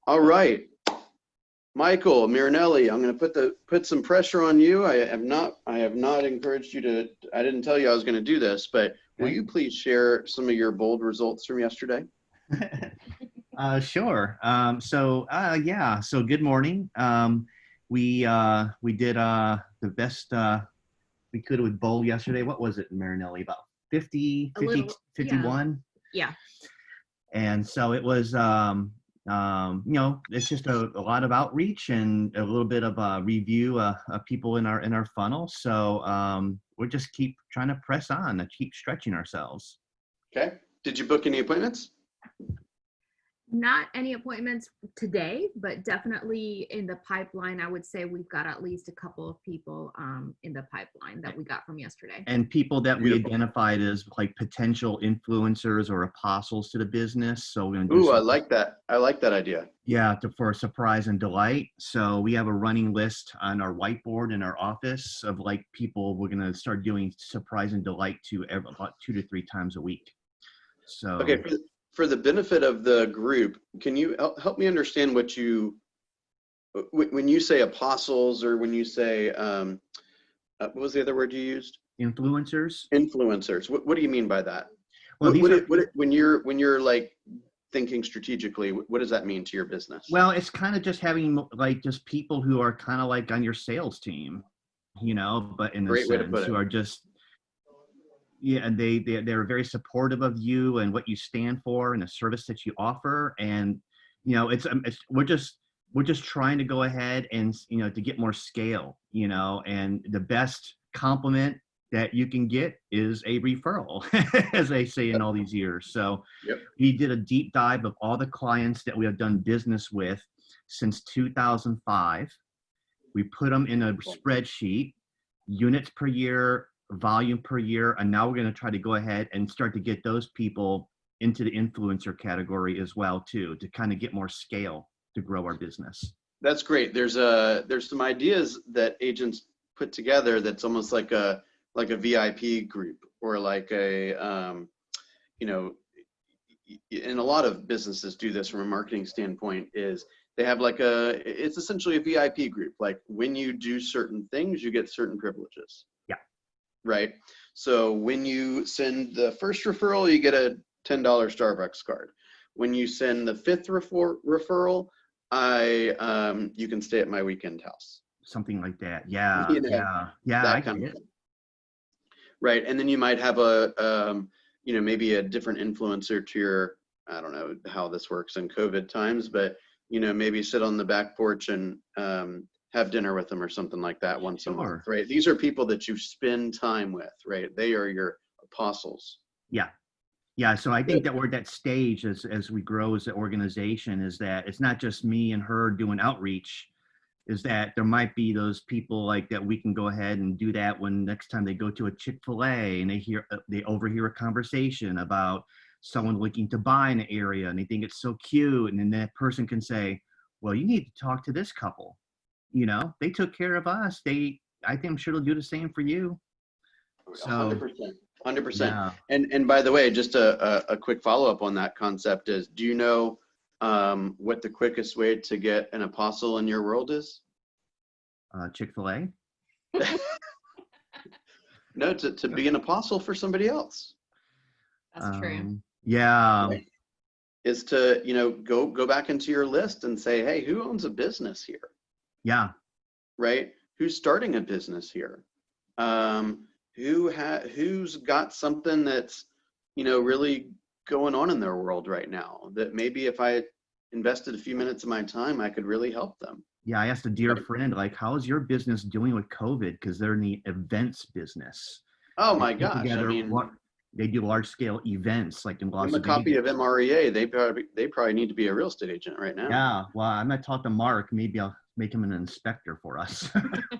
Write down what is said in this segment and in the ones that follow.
All right, Michael Marinelli, I'm going to put some pressure on you. I have not encouraged you to. I didn't tell you I was going to do this, but will Okay. you please share some of your bold results from yesterday? Sure. Yeah. So good morning. We did the best we could with bowl yesterday. What was it, Marinelli? About 50, A 50, little, yeah, 51. yeah. And so it was, it's just a lot of outreach and a little bit of a review of people in our funnel. So we'll just keep trying to press on and keep stretching ourselves. Okay. Did you book any appointments? Not any appointments today, but definitely in the pipeline. I would say we've got at least a couple of people in the pipeline that we got from yesterday. And people that we Beautiful. identified as like potential influencers or apostles to the business. So we're going to do Ooh, I something. like that. I like that idea. Yeah, for surprise and delight. So we have a running list on our whiteboard in our office of like people we're going to start doing surprise and delight to about 2 to 3 times a week. So Okay, for the benefit of the group, can you help me understand what when you say apostles, or when you say, what was the other word you used? influencers. Influencers. What do you mean by that? Well, When you're like thinking strategically, what does that mean to your business? well, it's kind of just having like just people who are kind of like on your sales team, but in a Great way to put sense it. who are just and they're very supportive of you and what you stand for and the service that you offer. And we're just trying to go ahead and to get more scale, and the best compliment that you can get is a referral, as they say in all these years. So Yep. we did a deep dive of all the clients that we have done business with since 2005. We put them in a spreadsheet, units per year, volume per year, and now we're going to try to go ahead and start to get those people into the influencer category as well too, to kind of get more scale to grow our business. That's great. There's some ideas that agents put together that's almost like a VIP group, or like and a lot of businesses do this from a marketing standpoint, is they have it's essentially a VIP group. Like when you do certain things, you get certain privileges. Yeah. Right. So when you send the first referral, you get a $10 Starbucks card. When you send the fifth referral, you can stay at my weekend house. Something like that. Yeah. Yeah. That I kind get of it. thing. Right. And then you might have maybe a different influencer to your, I don't know how this works in COVID times, but, maybe sit on the back porch and have dinner with them or something like that once a month, right? These are people that you spend time with, right? They are your apostles. Yeah. Yeah. So I think that we're at that stage as we grow as an organization, is that it's not just me and her doing outreach, is that there might be those people like that we can go ahead and do that when next time they go to a Chick-fil-A and they overhear a conversation about someone looking to buy in an area and they think it's so cute. And then that person can say, well, you need to talk to this couple. They took care of us. I think I'm sure they'll do the same for you. So 100%. yeah. And by the way, just a quick follow-up on that concept is, do you know what the quickest way to get an apostle in your world is? Chick-fil-A. No, to be an apostle for somebody else. That's true. Yeah. Right? Is to, go back into your list and say, hey, who owns a business here? Yeah. Right? Who's starting a business here? Who's got something that's, really going on in their world right now, that maybe if I invested a few minutes of my time, I could really help them. Yeah. I asked a dear friend, like, how is your business doing with COVID? Because they're in the events business. Oh my gosh. They do large scale events like in Las Give them a Vegas. copy of MREA. They probably need to be a real estate agent right now. Yeah. Well, I might talk to Mark. Maybe I'll make him an inspector for us.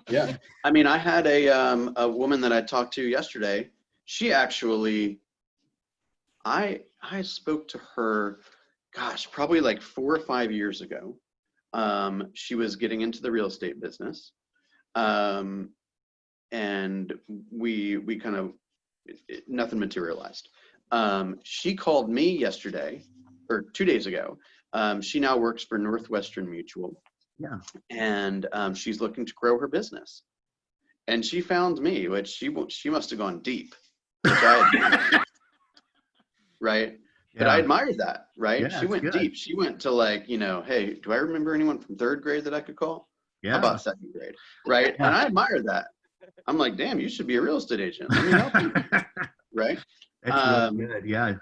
Yeah. I mean, I had a woman that I talked to yesterday. She actually, I spoke to her, gosh, probably like 4 or 5 years ago. She was getting into the real estate business. And we kind of, nothing materialized. She called me yesterday, or 2 days ago, She now works for Northwestern Mutual. Yeah. And she's looking to grow her business. And she found me, which she must have gone deep, which I right? But I Yeah. admired that, right? Yeah, She it's went good. deep. She went to like, hey, do I remember anyone from third grade that I could call? How Yeah. about second grade, right? Yeah. And I admire that. I'm like, damn, you should be a real estate agent. Let me help you, right? That's really good. Yeah.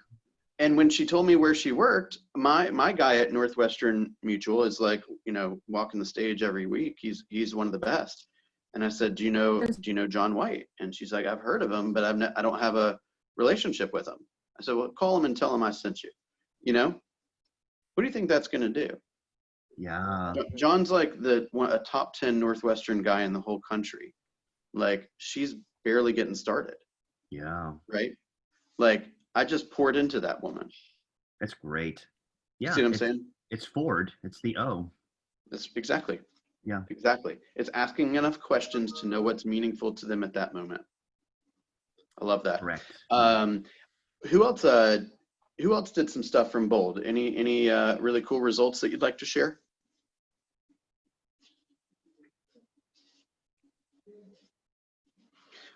And when she told me where she worked, my guy at Northwestern Mutual is like, walking the stage every week. He's one of the best. And I said, do you know John White? And she's like, I've heard of him, but I don't have a relationship with him. I said, well, call him and tell him I sent you. What do you think that's going to do? Yeah. John's like a top 10 Northwestern guy in the whole country. Like, she's barely getting started. Yeah. Right? Like, I just poured into that woman. That's great. Yeah. See what I'm saying? It's Ford. It's the O. That's exactly. Yeah. Exactly. It's asking enough questions to know what's meaningful to them at that moment. I love that. Correct. Who else did some stuff from Bold? Any really cool results that you'd like to share?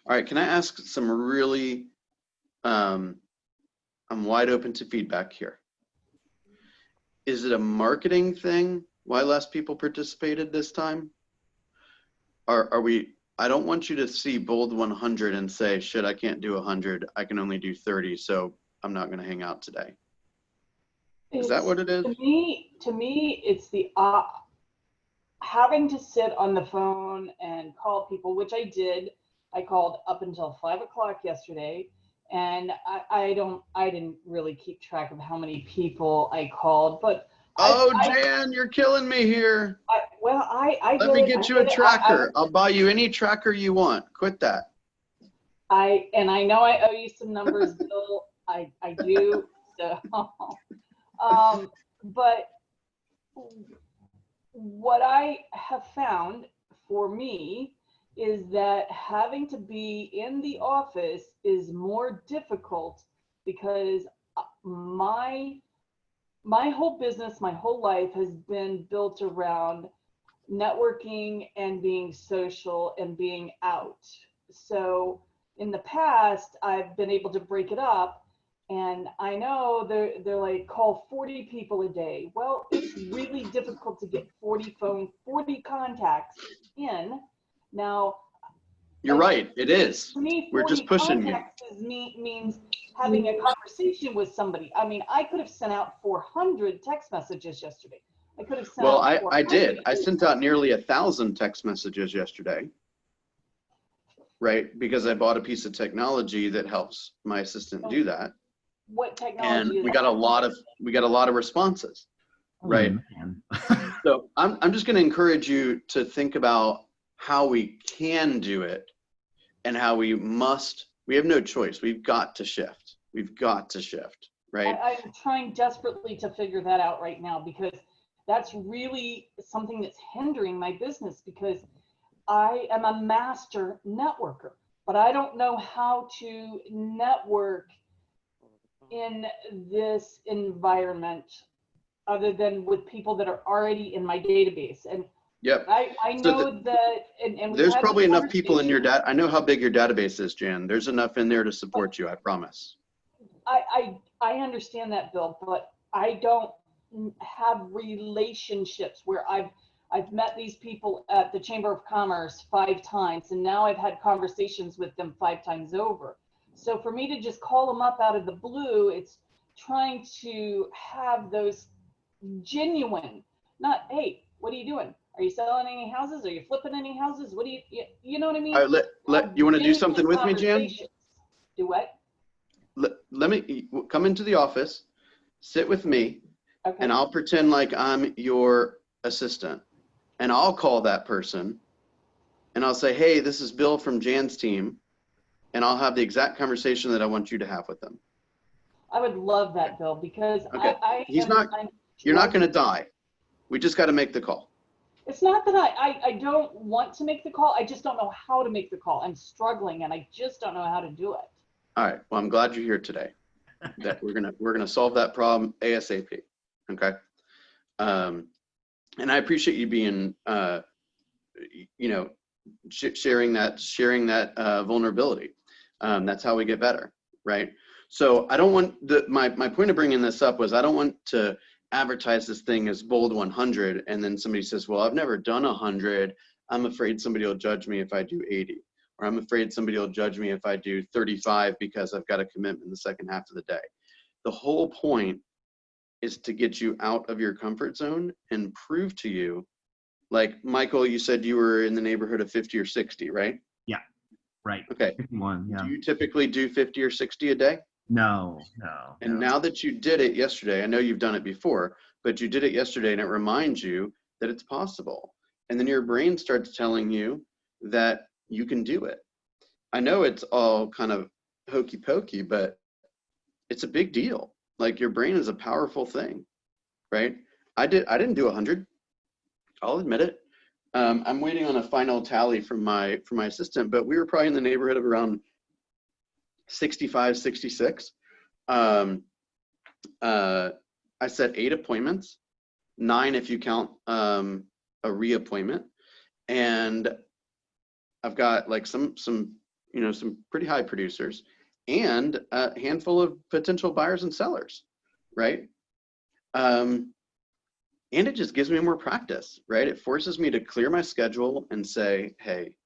All right, can I ask some really, I'm wide open to feedback here. Is it a marketing thing? Why less people participated this time? I don't want you to see Bold 100 and say, shit, I can't do 100. I can only do 30, so I'm not gonna hang out today. Is that what it is? To me, it's the having to sit on the phone and call people, which I did. I called up until 5 o'clock yesterday, and I didn't really keep track of how many people I called, but Jan, you're killing me here. Let me get you a tracker. I'll buy you any tracker you want. Quit that. I know I owe you some numbers, Bill. I do. So, but what I have found for me is that having to be in the office is more difficult because my whole business, my whole life has been built around networking and being social and being out. So in the past, I've been able to break it up, and I know they're like, call 40 people a day. Well, it's really difficult to get 40 contacts in. Now, you're right. It is. For me, we're just pushing you. Means having a conversation with somebody. I mean, I could have sent out 400 text messages yesterday. I could have sent out 400. I did. I sent out nearly 1,000 text messages yesterday, right? Because I bought a piece of technology that helps my assistant do that. What technology? And we got a lot of responses, right? So I'm just going to encourage you to think about how we can do it and how we have no choice. We've got to shift. Right? I'm trying desperately to figure that out right now, because that's really something that's hindering my business, because I am a master networker, but I don't know how to network in this environment other than with people that are already in my database. And yep. I know that, and there's probably enough people in your I know how big your database is, Jan. There's enough in there to support you, I promise. I understand that, Bill, but I don't have relationships where I've met these people at the Chamber of Commerce 5 times, and now I've had conversations with them 5 times over. So for me to just call them up out of the blue, it's trying to have those genuine, not, hey, what are you doing? Are you selling any houses? Are you flipping any houses? What do you know what I mean? All right, you want to do something with me, Jan? Do what? Let me come into the office, sit with me, okay. And I'll pretend like I'm your assistant, and I'll call that person, and I'll say, hey, this is Bill from Jan's team, and I'll have the exact conversation that I want you to have with them. I would love that, Bill, because okay. You're not going to die. We just got to make the call. It's not that I don't want to make the call. I just don't know how to make the call. I'm struggling, and I just don't know how to do it. All right. Well, I'm glad you're here today. That we're gonna solve that problem ASAP. Okay. And I appreciate you being, sharing that vulnerability. That's how we get better, right? So I don't want my point of bringing this up was I don't want to advertise this thing as bold 100 and then somebody says, well, I've never done 100. I'm afraid somebody will judge me if I do 80, or I'm afraid somebody will judge me if I do 35 because I've got a commitment in the second half of the day. The whole point is to get you out of your comfort zone and prove to you, like Michael, you said you were in the neighborhood of 50 or 60, right? Yeah, right. Okay. 51, yeah. Do you typically do 50 or 60 a day? No. And now that you did it yesterday, I know you've done it before, but you did it yesterday and it reminds you that it's possible. And then your brain starts telling you that you can do it. I know it's all kind of hokey pokey, but it's a big deal. Like your brain is a powerful thing, right? I didn't do 100. I'll admit it. I'm waiting on a final tally from my assistant, but we were probably in the neighborhood of around 65, 66. I set 8 appointments, 9 if you count a reappointment, and I've got like some pretty high producers and a handful of potential buyers and sellers, right? And it just gives me more practice, right? It forces me to clear my schedule and say, hey,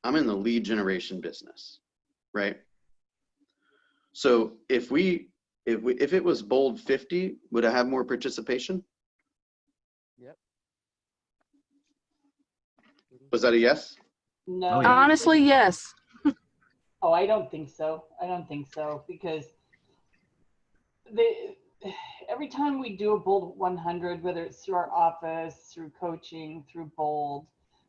I'm in the lead generation business, right? So if it was bold 50, would I have more participation? Yep. Was that a yes? No. Oh, yeah. Honestly, yes. Oh, I don't think so. I don't think so, because every time we do a bold 100, whether it's through our office, through coaching, through bold,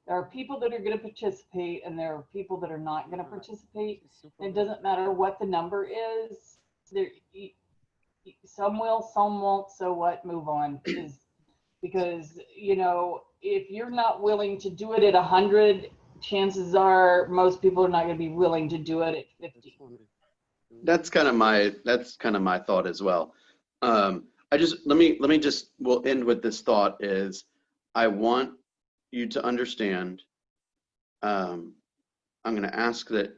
there are people that are going to participate and there are people that are not going to participate. It doesn't matter what the number is. There, some will, some won't. So what? Move on. Because if you're not willing to do it at 100, chances are most people are not going to be willing to do it at 50. That's kind of my thought as well. We'll end with this thought is I want you to understand, I'm going to ask that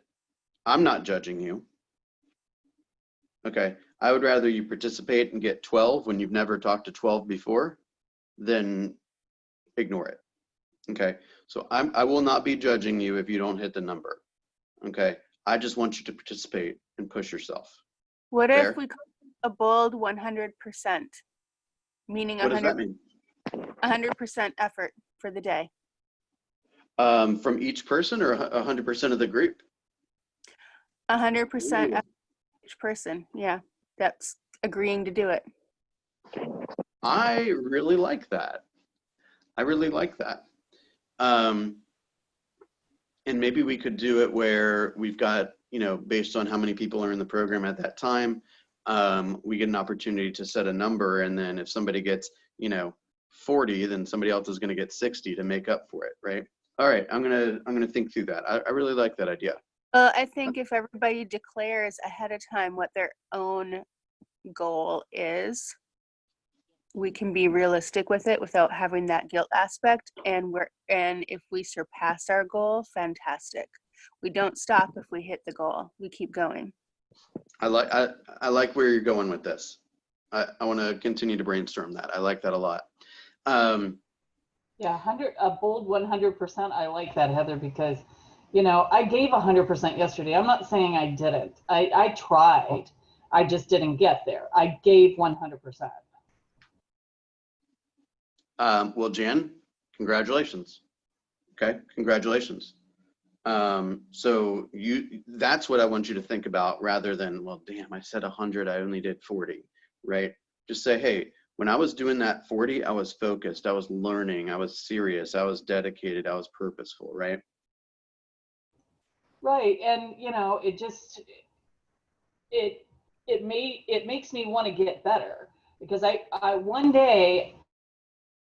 I'm not judging you. Okay. I would rather you participate and get 12 when you've never talked to 12 before than ignore it. Okay. So I will not be judging you if you don't hit the number. Okay. I just want you to participate and push yourself. What Fair? if we call it a bold 100%, meaning What does that mean? 100% effort for the day? From each person or 100% of the group? 100% Ooh. effort for each person. Yeah, that's agreeing to do it. I really like that. And maybe we could do it where we've got, based on how many people are in the program at that time, we get an opportunity to set a number. And then if somebody gets, 40, then somebody else is going to get 60 to make up for it. Right. All right. I'm going to think through that. I really like that idea. Well, I think if everybody declares ahead of time what their own goal is, we can be realistic with it without having that guilt aspect. And if we surpass our goal, fantastic. We don't stop if we hit the goal. We keep going. I like where you're going with this. I want to continue to brainstorm that. I like that a lot. Yeah, a bold 100%. I like that, Heather, because I gave 100% yesterday. I'm not saying I didn't. I tried. I just didn't get there. I gave 100%. Well, Jan, congratulations. Okay, congratulations. So that's what I want you to think about rather than, well, damn, I said 100, I only did 40, right? Just say, hey, when I was doing that 40, I was focused, I was learning, I was serious, I was dedicated, I was purposeful, right? Right, and it makes me want to get better, because I one day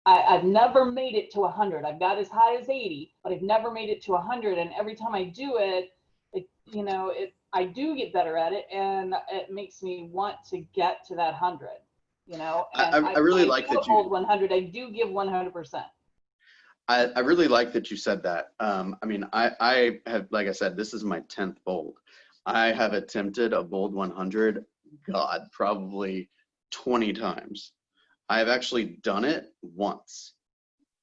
I've never made it to 100. I've got as high as 80, but I've never made it to 100. And every time I do it, I do get better at it, and it makes me want to get to that 100. you know, I, and I I really like do that a bold 100. I do give 100%. I really like that you said that. I mean, I have, like I said, this is my 10th bold. I have attempted a bold 100, God, probably 20 times. I've actually done it once.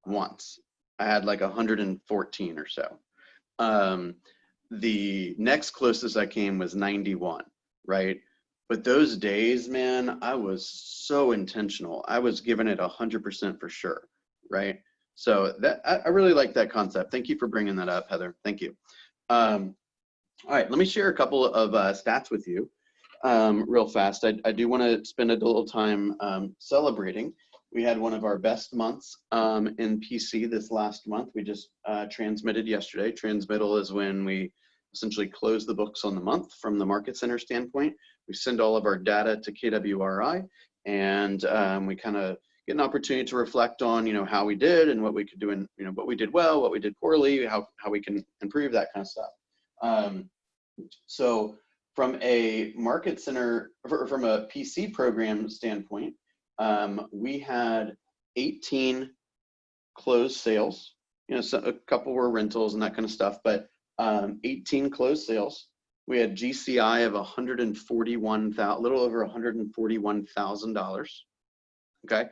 Once. I had like 114 or so. Um, the next closest I came was 91, right? But those days, man, I was so intentional. I was giving it 100% for sure, right? So that I really like that concept. Thank you for bringing that up, Heather. Thank you. All right, let me share a couple of stats with you real fast. I do want to spend a little time celebrating. We had one of our best months in PC this last month. We just transmitted yesterday. Transmittal is when we essentially close the books on the month from the Market Center standpoint. We send all of our data to KWRI, and we kind of get an opportunity to reflect on, you know, how we did and what we could do, and you know, what we did well, what we did poorly, how we can improve, that kind of stuff. So from a Market Center, from a PC program standpoint, we had 18 closed sales. You know, so a couple were rentals and that kind of stuff, but 18 closed sales. We had GCI of a little over $141,000. Okay.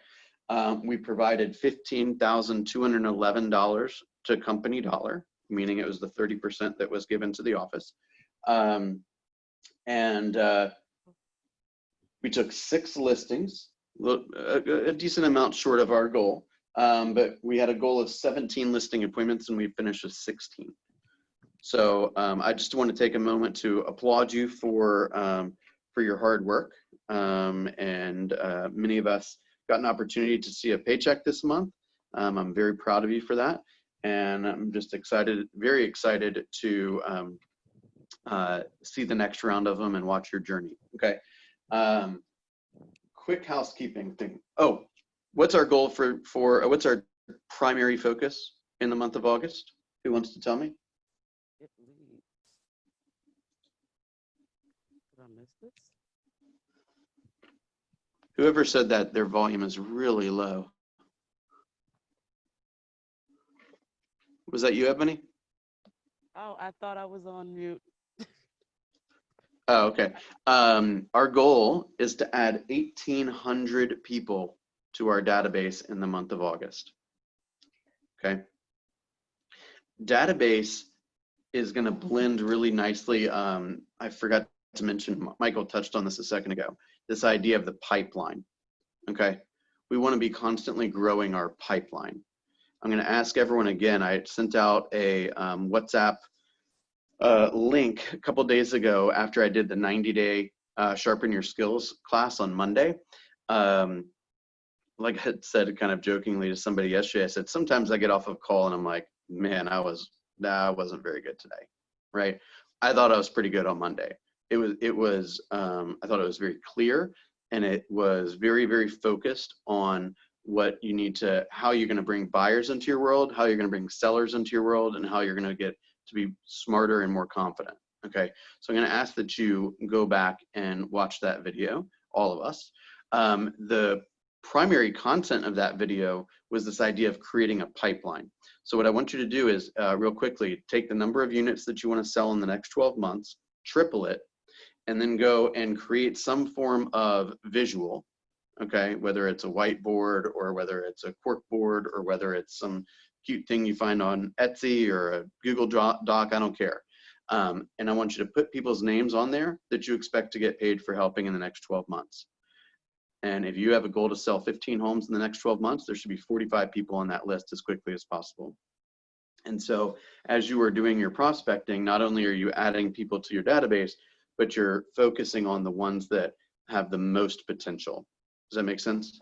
We provided $15,211 to company dollar, meaning it was the 30% that was given to the office. We took 6 listings, a decent amount short of our goal, but we had a goal of 17 listing appointments and we finished with 16. So I just want to take a moment to applaud you for your hard work. Many of us got an opportunity to see a paycheck this month. I'm very proud of you for that. And I'm just excited, very excited to see the next round of them and watch your journey. Okay. Quick housekeeping thing. Oh, what's our goal for what's our primary focus in the month of August? Who wants to tell me? It leads. Did I miss this? Whoever said that, their volume is really low. Was that you, Ebony? Oh, I thought I was on mute. Oh, okay. Our goal is to add 1,800 people to our database in the month of August. Okay. Database is going to blend really nicely. I forgot to mention, Michael touched on this a second ago, this idea of the pipeline. Okay. We want to be constantly growing our pipeline. I'm going to ask everyone again. I sent out a WhatsApp link a couple days ago after I did the 90-day Sharpen Your Skills class on Monday. Like I had said kind of jokingly to somebody yesterday, I said, sometimes I get off of a call and I'm like, man, I wasn't very good today, right? I thought I was pretty good on Monday. I thought it was very clear, and it was very, very focused on what you need to, how you're going to bring buyers into your world, how you're going to bring sellers into your world, and how you're going to get to be smarter and more confident. Okay, so I'm going to ask that you go back and watch that video, all of us. The primary content of that video was this idea of creating a pipeline. So what I want you to do is real quickly, take the number of units that you want to sell in the next 12 months, triple it, and then go and create some form of visual. Okay, whether it's a whiteboard or whether it's a cork board or whether it's some cute thing you find on Etsy or a Google Doc, I don't care. And I want you to put people's names on there that you expect to get paid for helping in the next 12 months. And if you have a goal to sell 15 homes in the next 12 months, there should be 45 people on that list as quickly as possible. And so as you are doing your prospecting, not only are you adding people to your database, but you're focusing on the ones that have the most potential. Does that make sense?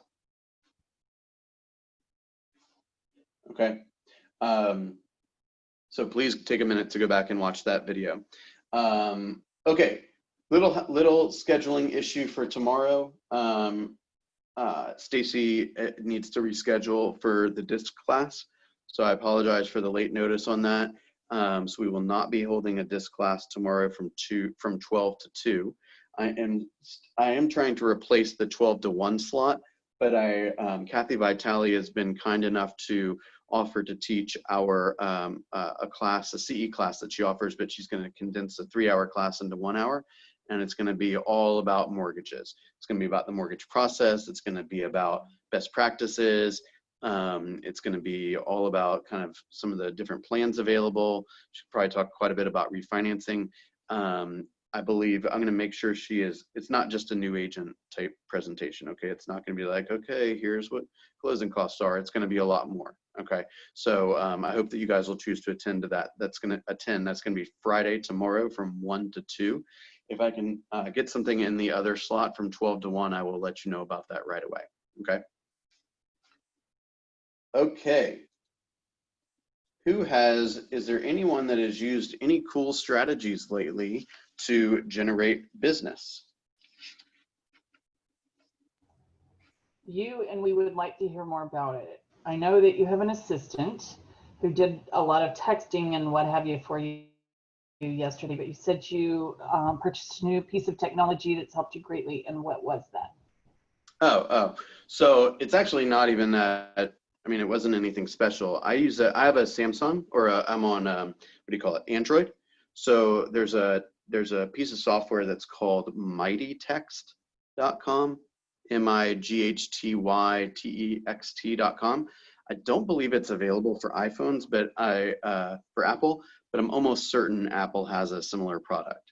Okay. So please take a minute to go back and watch that video. Okay, little scheduling issue for tomorrow. Stacy needs to reschedule for the disc class, so I apologize for the late notice on that. So we will not be holding a disc class tomorrow from 12 to 2. I am trying to replace the 12 to 1 slot but Kathy Vitale has been kind enough to offer to teach our a class, a CE class that she offers, but she's going to condense a 3-hour class into 1 hour, and it's going to be all about mortgages. It's going to be about the mortgage process. It's going to be about best practices. It's going to be all about kind of some of the different plans available. She'll probably talk quite a bit about refinancing. I believe I'm going to make sure it's not just a new agent type presentation. Okay. It's not going to be like, okay, here's what closing costs are. It's going to be a lot more. Okay. So I hope that you guys will choose to attend to that. That's going to be Friday, tomorrow from 1 to 2. If I can get something in the other slot from 12 to 1, I will let you know about that right away. Okay. Okay. Is there anyone that has used any cool strategies lately to generate business? And we would like to hear more about it. I know that you have an assistant who did a lot of texting and what have you for you yesterday, but you said you purchased a new piece of technology that's helped you greatly. And what was that? So it's actually not even that. I mean, it wasn't anything special. I have a Samsung, or I'm on, what do you call it? Android. So there's a piece of software that's called mightytext.com, MIGHTYTEXT.com. I don't believe it's available for iPhones, but for Apple, but I'm almost certain Apple has a similar product.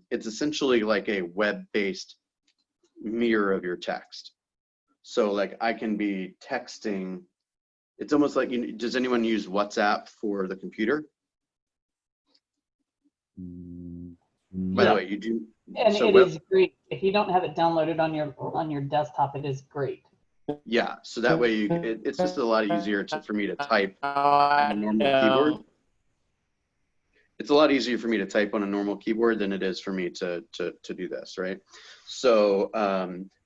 It's essentially like a web-based mirror of your text. So like I can be texting, it's almost like, does anyone use WhatsApp for the computer? By the way, you do. And so it is great. If you don't have it downloaded on your desktop, it is great. Yeah, so that way it's just a lot easier for me to type on a normal keyboard. It's a lot easier for me to type on a normal keyboard than it is for me to do this, right? So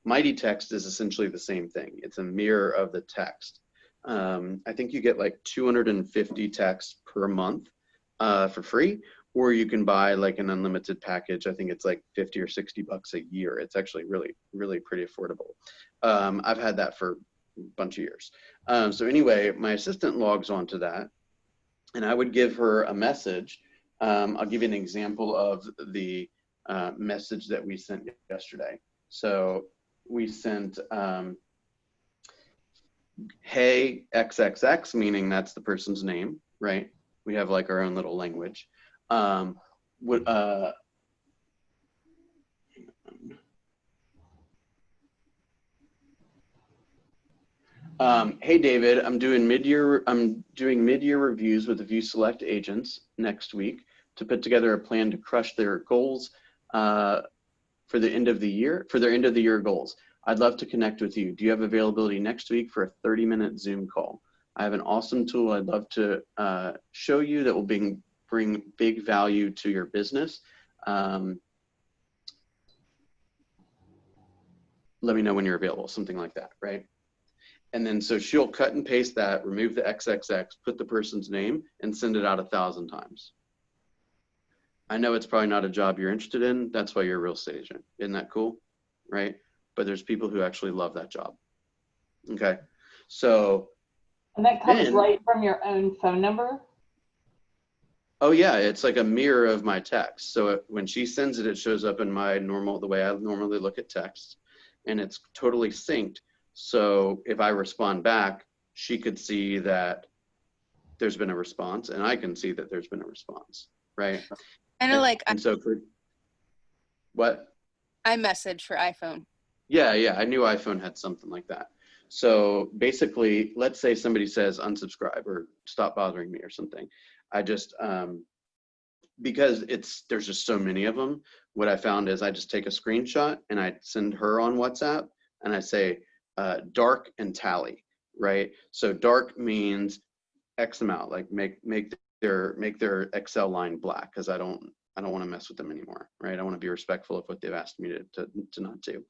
Mighty Text is essentially the same thing. It's a mirror of the text. I think you get like 250 texts per month for free, or you can buy like an unlimited package. I think it's like 50 or 60 bucks a year. It's actually really, really pretty affordable. I've had that for a bunch of years. So anyway, my assistant logs onto that, and I would give her a message. I'll give you an example of the message that we sent yesterday. So we sent, hey, XXX, meaning that's the person's name, right? We have like our own little language. Hey David, I'm doing mid-year reviews with a few select agents next week to put together a plan to crush their goals for their end of the year goals. I'd love to connect with you. Do you have availability next week for a 30-minute Zoom call? I have an awesome tool I'd love to show you that will bring big value to your business. Let me know when you're available, something like that, right? And then so she'll cut and paste that, remove the XXX, put the person's name, and send it out 1,000 times. I know it's probably not a job you're interested in. That's why you're a real estate agent. Isn't that cool? Right? But there's people who actually love that job. Okay. So. And that comes right from your own phone number? Oh yeah, it's like a mirror of my text. So when she sends it, it shows up in the way I normally look at text, and it's totally synced. So if I respond back, she could see that there's been a response, and I can see that there's been a response, right? What? iMessage for iPhone. Yeah, I knew iPhone had something like that. So basically, let's say somebody says unsubscribe or stop bothering me or something. I just, because there's just so many of them, what I found is I just take a screenshot and I send her on WhatsApp and I say, dark and tally, right? So dark means X amount, like make their Excel line black, because I don't want to mess with them anymore, right? I want to be respectful of what they've asked me to not do.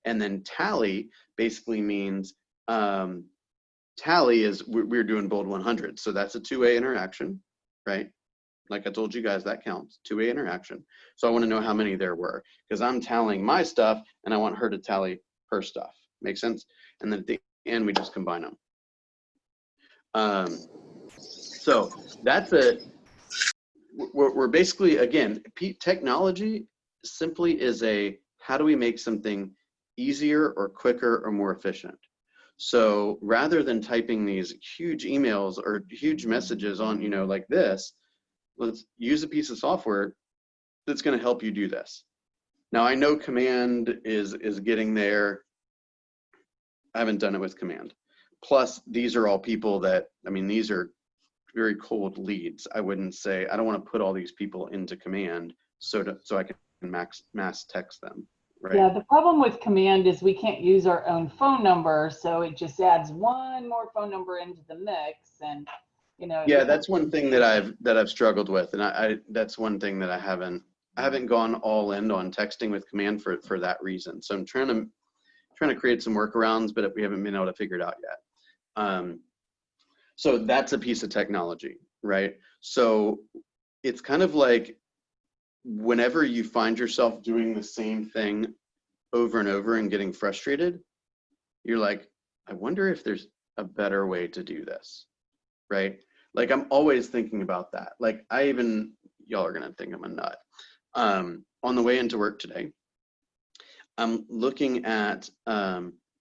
And then tally basically means, tally is we're doing bold 100. So that's a two-way interaction, right? Like I told you guys, that counts, two-way interaction. So I want to know how many there were, because I'm tallying my stuff and I want her to tally her stuff, Make sense? And then at the end, we just combine them. So that's we're basically, again, technology simply is how do we make something easier or quicker or more efficient? So rather than typing these huge emails or huge messages on, like this, let's use a piece of software that's going to help you do this. Now, I know Command is getting there. I haven't done it with Command. Plus, these are all people that, these are very cold leads. I wouldn't say, I don't want to put all these people into Command so I can mass text them, right? Yeah, the problem with Command is we can't use our own phone number, so it just adds one more phone number into the mix, and Yeah, that's one thing that I've struggled with, and I that's one thing that I haven't gone all in on texting with Command for that reason. So I'm trying to create some workarounds, but we haven't been able to figure it out yet. So that's a piece of technology, right? So it's kind of like whenever you find yourself doing the same thing over and over and getting frustrated, you're like, I wonder if there's a better way to do this, right? Like I'm always thinking about that. Like y'all are gonna think I'm a nut. On the way into work today, I'm looking at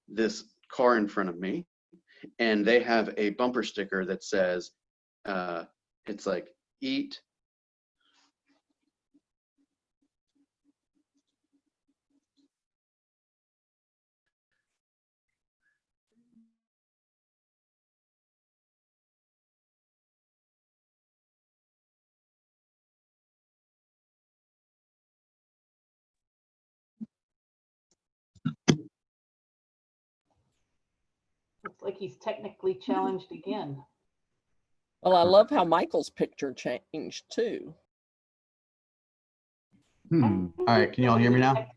this car in front of me, and they have a bumper sticker that says, it's like, eat. looks like he's technically challenged again. Well, I love how Michael's picture changed too. All right, can you all hear me now?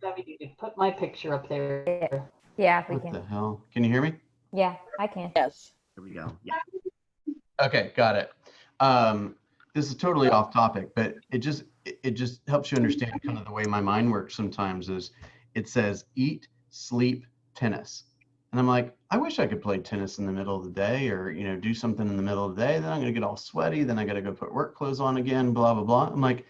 Put my picture up there. Yeah, we What can. the hell? Can you hear me? Yeah, I can. Yes. There we go. Yeah. Okay, got it. This is totally off topic, but it just helps you understand kind of the way my mind works sometimes. Is it says eat, sleep, tennis. And I'm like, I wish I could play tennis in the middle of the day, or do something in the middle of the day. Then I'm gonna get all sweaty. Then I gotta go put work clothes on again. Blah blah blah. I'm like,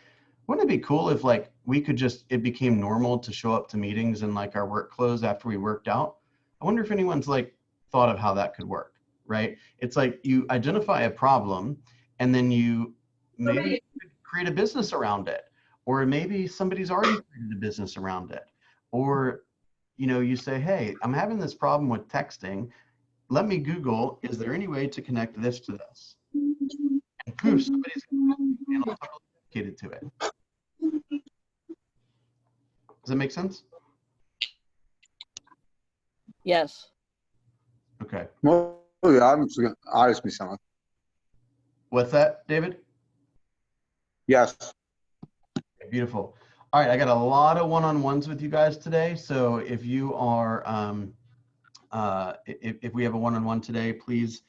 wouldn't it be cool if like we could it became normal to show up to meetings in like our work clothes after we worked out? I wonder if anyone's like thought of how that could work, right? It's like you identify a problem, and then you maybe create a business around it, or maybe somebody's already created a business around it, or you say, hey, I'm having this problem with texting. Let me Google, is there any way to connect this to this? And poof, somebody's totally dedicated to it. Does that make sense? Yes. Okay. Well, yeah, I'm just gonna ask me something. What's that, David? Yes. Okay, beautiful. All right, I got a lot of one-on-ones with you guys today. So if you are, if we have a one-on-one today, please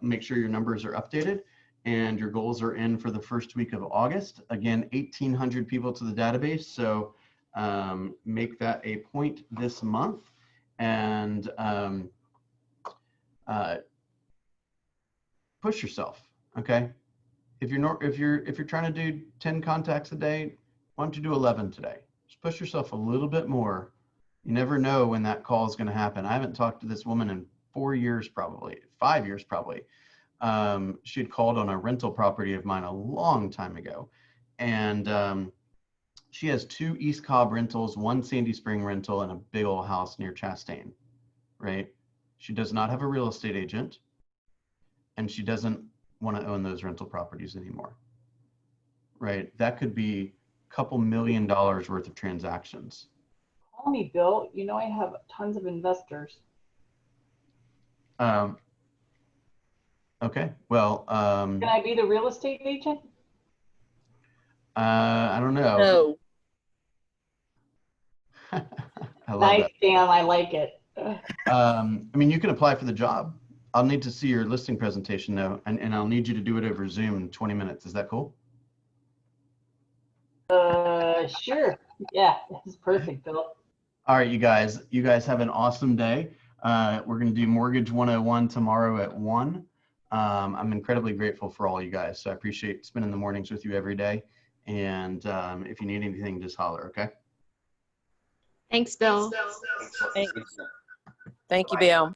make sure your numbers are updated and your goals are in for the first week of August. Again, 1,800 people to the database. So make that a point this month, and push yourself. Okay. If you're trying to do 10 contacts a day, why don't you do 11 today? Just push yourself a little bit more. You never know when that call is going to happen. I haven't talked to this woman in 4 years, probably 5 years, probably. She had called on a rental property of mine a long time ago, and she has 2 East Cobb rentals, 1 Sandy Spring rental, and a big old house near Chastain. Right? She does not have a real estate agent, and she doesn't want to own those rental properties anymore. Right? That could be a couple $1 million worth of transactions. Call me, Bill. I have tons of investors. Okay. Well, Can I be the real estate agent? I don't know. No. I love Nice, that. Dan. I like it. You can apply for the job. I'll need to see your listing presentation though, and I'll need you to do it over Zoom in 20 minutes. Is that cool? Sure. Yeah, this is perfect, Bill. All right, you guys have an awesome day. We're going to do Mortgage 101 tomorrow at 1. I'm incredibly grateful for all you guys. So I appreciate spending the mornings with you every day. And if you need anything, just holler, okay? Thanks, Bill. Thank you, Bill.